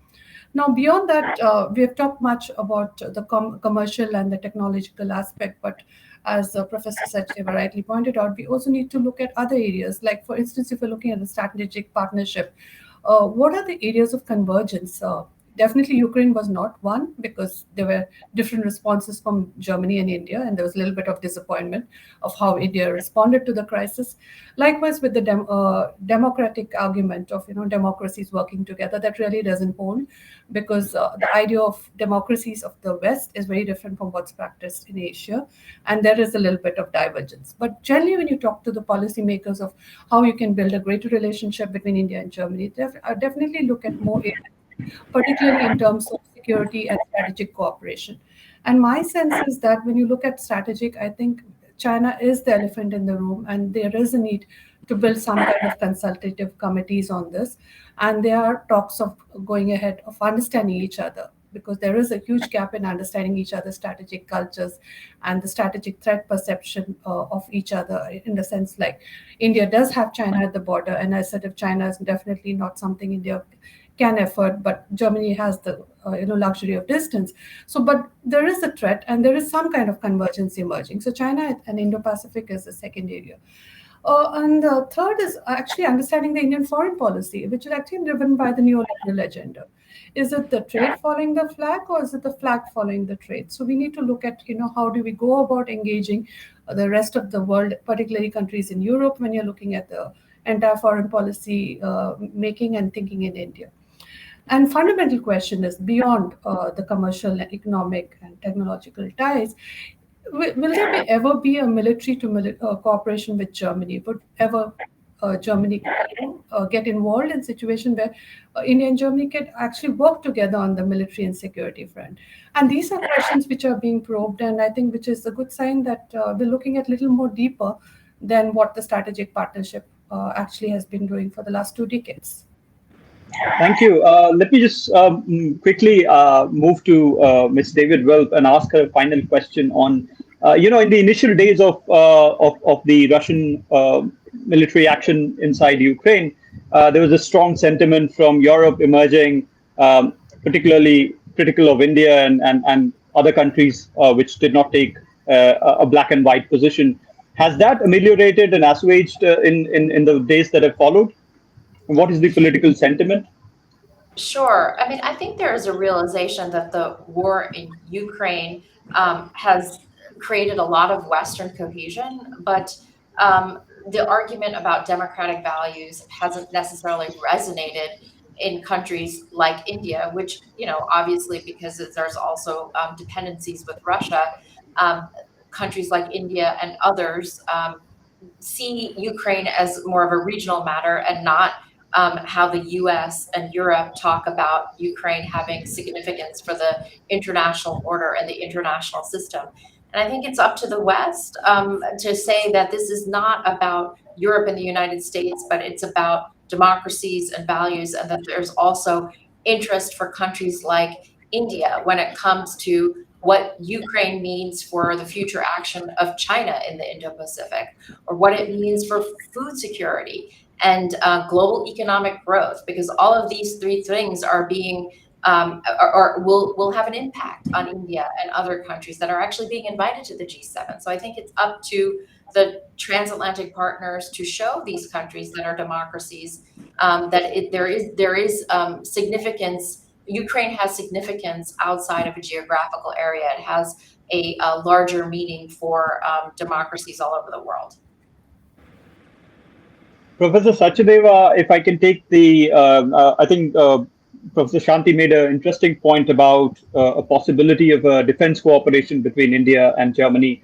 Now, beyond that, we have talked much about the commercial and the technological aspect, but as Professor Sachdeva rightly pointed out, we also need to look at other areas. Like, for instance, if we're looking at a strategic partnership, what are the areas of convergence? Definitely, Ukraine was not one because there were different responses from Germany and India, and there was a little bit of disappointment of how India responded to the crisis. Likewise, with the democratic argument of democracies working together, that really doesn't hold because the idea of democracies of the West is very different from what's practiced in Asia, and there is a little bit of divergence. But generally, when you talk to the policymakers of how you can build a greater relationship between India and Germany, definitely look at more areas, particularly in terms of security and strategic cooperation. And my sense is that when you look at strategic, I think China is the elephant in the room, and there is a need to build some kind of consultative committees on this. And there are talks of going ahead of understanding each other, because there is a huge gap in understanding each other's strategic cultures and the strategic threat perception of each other, in the sense like India does have China at the border, and I said if China is definitely not something India can afford, but Germany has the luxury of distance. So, but there is a threat, and there is some kind of convergence emerging. So, China and Indo-Pacific is the second area. And the third is actually understanding the Indian foreign policy, which is actually driven by the neoliberal agenda. Is it the trade following the flag, or is it the flag following the trade? So we need to look at, how do we go about engaging the rest of the world, particularly countries in Europe, when you're looking at the entire foreign policy making and thinking in India. And fundamental question is beyond the commercial, economic, and technological ties. Will there ever be a military to cooperation with Germany? Would ever Germany get involved in a situation where India and Germany can actually work together on the military and security front. And these are questions which are being probed, and I think which is a good sign that we're looking at a little more deeper than what the strategic partnership actually has been doing for the last 2 decades. Thank you. Let me just quickly move to Ms. David Welp and ask her a final question on, in the initial days of the Russian military action inside Ukraine, there was a strong sentiment from Europe emerging, particularly critical of India and other countries which did not take a black and white position. Has that ameliorated and assuaged in the days that have followed? What is the political sentiment? Sure. I mean, I think there is a realization that the war in Ukraine has created a lot of Western cohesion, but the argument about democratic values hasn't necessarily resonated in countries like India, which, obviously because there's also dependencies with Russia, countries like India and others see Ukraine as more of a regional matter and not how the US and Europe talk about Ukraine having significance for the international order and the international system. And I think it's up to the West to say that this is not about Europe and the United States, but it's about democracies and values, and that there's also interest for countries like India when it comes to what Ukraine means for the future action of China in the Indo-Pacific, or what it means for food security and global economic growth, because all of these three things are being or will have an impact on India and other countries that are actually being invited to the G7. So I think it's up to the transatlantic partners to show these countries that are democracies that there is significance. Ukraine has significance outside of a geographical area. It has a larger meaning for democracies all over the world. Professor Sachdeva, if I can take I think Professor Shanti made an interesting point about a possibility of a defense cooperation between India and Germany.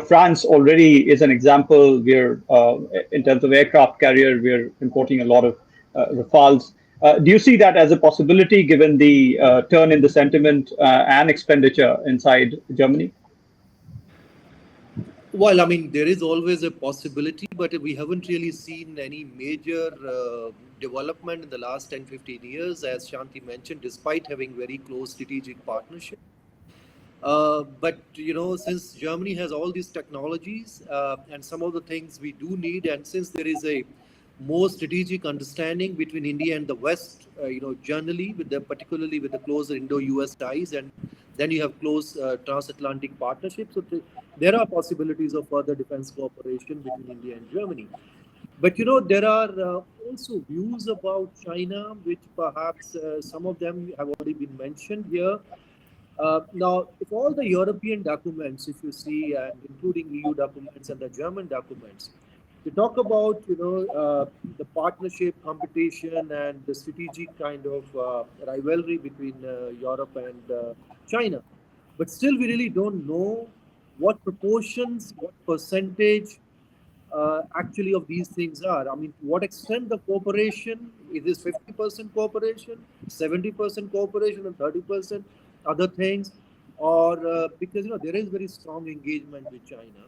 France already is an example. We're, in terms of aircraft carrier, we're importing a lot of Rafales. Do you see that as a possibility given the turn in the sentiment and expenditure inside Germany? Well, I mean, there is always a possibility, but we haven't really seen any major development in the last 10, 15 years, as Shanti mentioned, despite having very close strategic partnership. But, since Germany has all these technologies and some of the things we do need, and since there is a more strategic understanding between India and the West, generally, particularly with the closer Indo-US ties, and then you have close transatlantic partnerships. So there are possibilities of further defense cooperation between India and Germany. But, there are also views about China, which perhaps some of them have already been mentioned here. Now, if all the European documents, if you see, including EU documents and the German documents, they talk about, the partnership, competition, and the strategic kind of rivalry between Europe and China. But still, we really don't know what proportions, what percentage actually of these things are. I mean, to what extent the cooperation, is this 50% cooperation, 70% cooperation, and 30% other things? Or because, there is very strong engagement with China.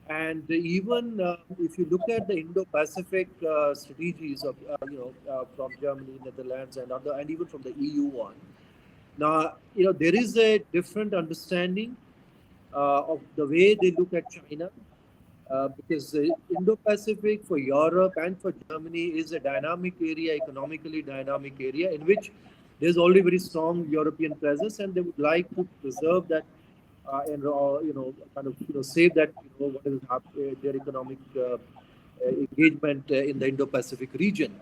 And even if you look at the Indo-Pacific strategies of, from Germany, Netherlands, and even from the EU one, now, there is a different understanding of the way they look at China, because the Indo-Pacific for Europe and for Germany is a dynamic area, economically dynamic area, in which there's already very strong European presence, and they would like to preserve that and kind of save that what is their economic engagement in the Indo-Pacific region.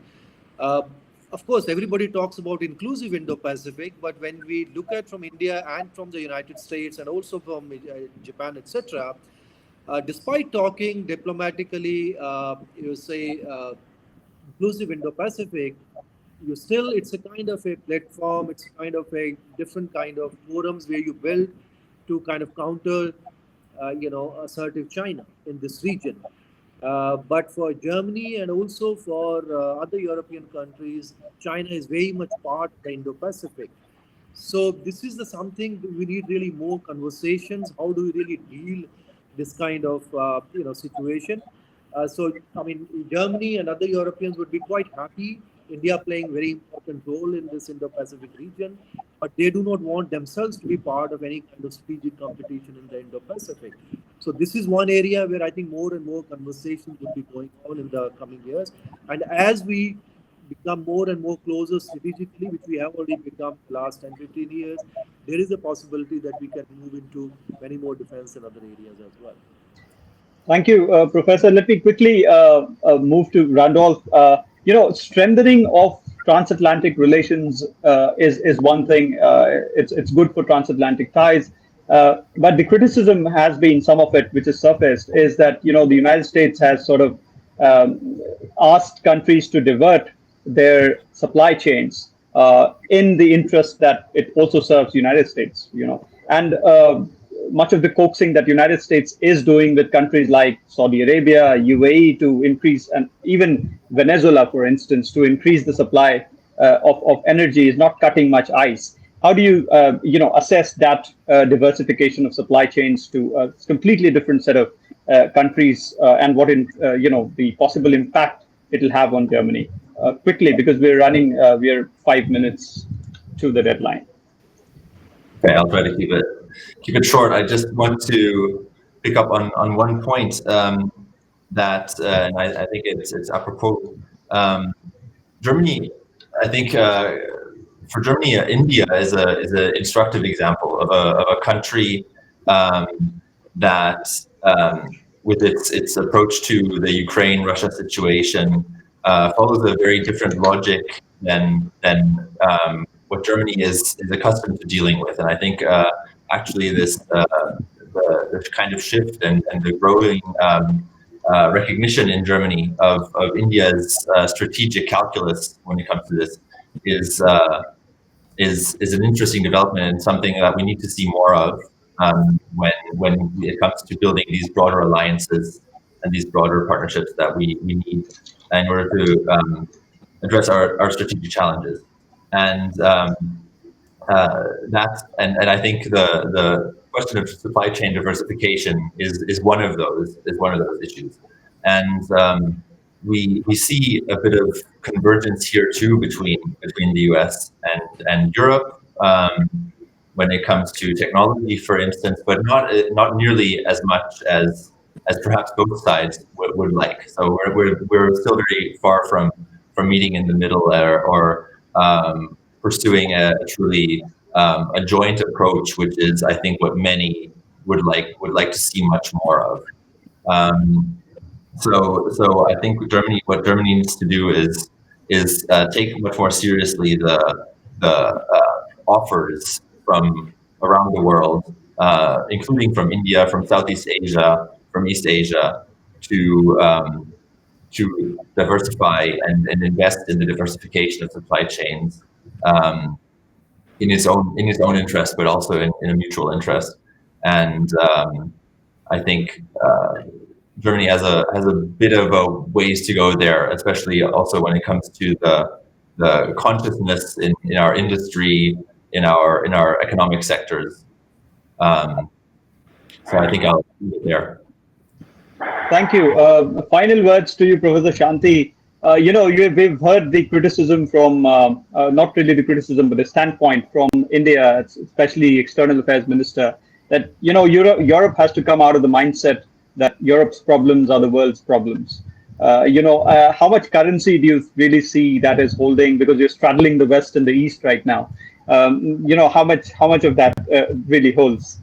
Of course, everybody talks about inclusive Indo-Pacific, but when we look at from India and from the United States and also from Japan, etc., despite talking diplomatically, you say inclusive Indo-Pacific, it's a kind of a platform, it's kind of a different kind of forums where you build to kind of counter, assertive China in this region. But for Germany and also for other European countries, China is very much part of the Indo-Pacific. So this is the something we need really more conversations. How do we really deal this kind of situation? So I mean, Germany and other Europeans would be quite happy India playing very important role in this Indo-Pacific region, but they do not want themselves to be part of any kind of strategic competition in the Indo-Pacific. So this is one area where I think more and more conversations will be going on in the coming years. And as we become more and more closer strategically, which we have already become the last 10, 15 years, there is a possibility that we can move into many more defense and other areas as well. Thank you, Professor. Let me quickly move to Randolph. Strengthening of transatlantic relations is one thing. It's good for transatlantic ties. But the criticism has been, some of it which is surfaced, is that the United States has sort of asked countries to divert their supply chains in the interest that it also serves the United States. And much of the coaxing that United States is doing with countries like Saudi Arabia, UAE to increase, and even Venezuela, for instance, to increase the supply of energy is not cutting much ice. How do you, assess that diversification of supply chains to a completely different set of countries and what the possible impact it will have on Germany? Quickly, because we're 5 minutes to the deadline. Okay, I'll try to keep it short. I just want to pick up on one point that, and I think it's apropos. Germany, I think for Germany, India is an instructive example of a country that, with its approach to the Ukraine-Russia situation, follows a very different logic than what Germany is accustomed to dealing with. And I think actually this kind of shift and the growing recognition in Germany of India's strategic calculus when it comes to this is an interesting development and something that we need to see more of when it comes to building these broader alliances and these broader partnerships that we need in order to address our strategic challenges. And I think the question of supply chain diversification is one of those issues. And we see a bit of convergence here too between the US and Europe when it comes to technology, for instance, but not nearly as much as perhaps both sides would like. So we're still very far from meeting in the middle or pursuing a truly a joint approach, which is, I think, what many would like to see much more of. So I think what Germany needs to do is take much more seriously the offers from around the world, including from India, from Southeast Asia, from East Asia, to diversify and invest in the diversification of supply chains in its own interest, but also in a mutual interest. And I think Germany has a bit of a ways to go there, especially also when it comes to the consciousness in our industry, in our economic sectors. So I think I'll leave it there. Thank you. Final words to you, Professor Shanti. We've heard the criticism from, not really the criticism, but the standpoint from India, especially External Affairs Minister, that, Europe has to come out of the mindset that Europe's problems are the world's problems. How much currency do you really see that is holding, because you're straddling the West and the East right now? How much of that really holds?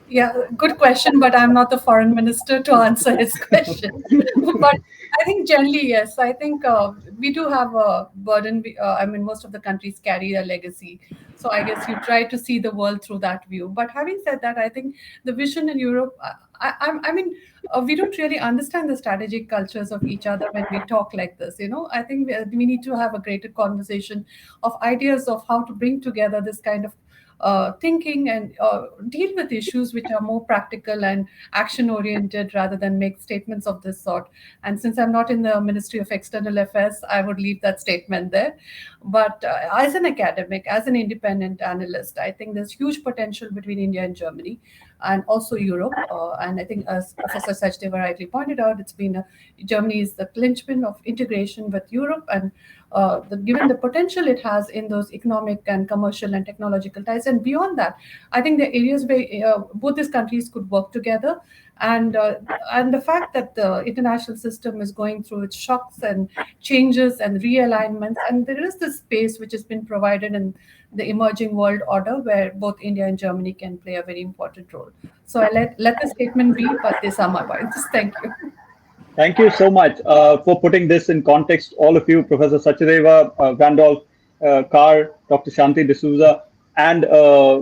Yeah, good question, but I'm not the foreign minister to answer his question. But I think generally, yes. I think we do have a burden. Most of the countries carry a legacy. So I guess you try to see the world through that view. But having said that, I think the vision in Europe, we don't really understand the strategic cultures of each other when we talk like this. I think we need to have a greater conversation of ideas of how to bring together this kind of thinking and deal with issues which are more practical and action oriented rather than make statements of this sort. And since I'm not in the Ministry of External Affairs, I would leave that statement there. But as an academic, as an independent analyst, I think there's huge potential between India and Germany, and also Europe. And I think, as Professor Sachdeva rightly pointed out, Germany is the linchpin of integration with Europe, and given the potential it has in those economic and commercial and technological ties. And beyond that, I think the areas where both these countries could work together. And the fact that the international system is going through its shocks and changes and realignments, and there is this space which has been provided in the emerging world order where both India and Germany can play a very important role. So I let the statement be, but these are my points. Thank you. Thank you so much for putting this in context, all of you, Professor Sachdeva, Vandolph, Carr, Dr. Shanti D'Souza, and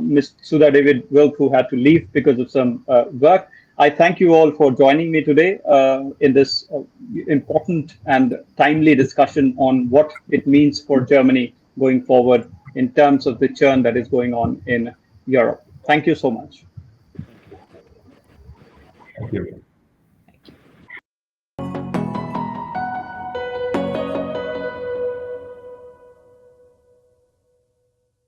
Ms. Sudha David Wilk, who had to leave because of some work. I thank you all for joining me today in this important and timely discussion on what it means for Germany going forward in terms of the churn that is going on in Europe. Thank you so much. Thank you.